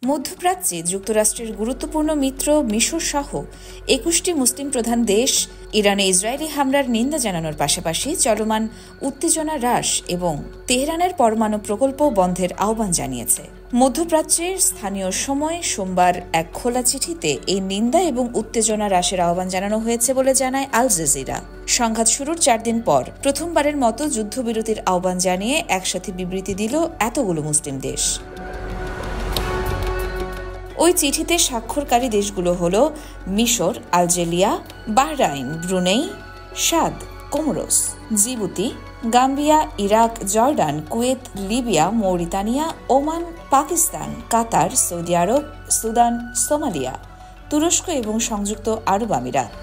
মধ্যপ্রাচ্যে যুক্তরাষ্ট্রের গুরুত্বপূর্ণ মিত্র মিশর সহ ২১টি মুসলিম প্রধান দেশ ইরানে ইসরায়েলি হামলার নিন্দা জানানোর পাশাপাশি চলমান উত্তেজনা হ্রাস এবং তেহরানের পরমাণু প্রকল্প বন্ধের আহ্বান জানিয়েছে। মধ্যপ্রাচ্যের স্থানীয় সময় সোমবার এক খোলা চিঠিতে এই নিন্দা এবং উত্তেজনা হ্রাসের আহ্বান জানানো হয়েছে বলে জানায় আল জাজিরা। সংঘাত শুরুর ৪ দিন পর প্রথমবারের মতো যুদ্ধবিরতির আহ্বান জানিয়ে একসাথে বিবৃতি দিল এতগুলো মুসলিম দেশ। ওই চিঠিতে স্বাক্ষরকারী দেশগুলো হল মিশর, আলজেরিয়া, বাহরাইন, ব্রুনেই, সাদ, Comoros, Djibouti, Gambia, Iraq, Jordan, Kuwait, Libya, Mauritania, Oman, Pakistan, Qatar, Saudi Arab, Sudan, Somalia, তুরস্ক এবং সংযুক্ত আরব আমিরাত।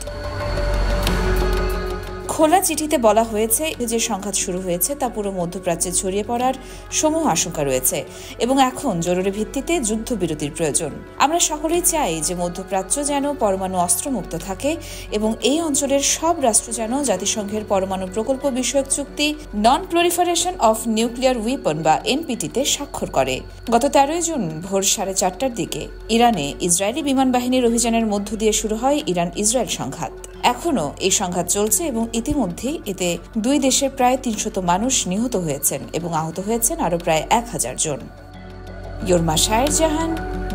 খোলা চিঠিতে বলা হয়েছে যে সংঘাত শুরু হয়েছে তা পুরো মধ্যপ্রাচ্যে ছড়িয়ে পড়ার সমূহ আশঙ্কা রয়েছে এবং এখন জরুরি ভিত্তিতে যুদ্ধবিরতির প্রয়োজন। আমরা সকলেই চাই যে মধ্যপ্রাচ্য যেন পরমাণু অস্ত্রমুক্ত থাকে এবং এই অঞ্চলের সব রাষ্ট্র যেন জাতিসংঘের পরমাণু প্রকল্প বিষয়ক চুক্তি নন প্রলিফারেশন অফ নিউক্লিয়ার উইপন বা এনপিটিতে স্বাক্ষর করে। গত ১৩ জুন ভোর ৪:৩০টার দিকে ইরানে ইসরায়েলি বিমান বাহিনীর অভিযানের মধ্য দিয়ে শুরু হয় ইরান ইসরায়েল সংঘাত। এখনও এই সংঘাত চলছে এবং ইতিমধ্যেই এতে দুই দেশের প্রায় ৩০০ মানুষ নিহত হয়েছেন এবং আহত হয়েছেন আরও প্রায় ১,০০০ জন। ইয়র্মা শায়ের জাহান,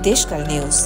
দেশকাল নিউজ।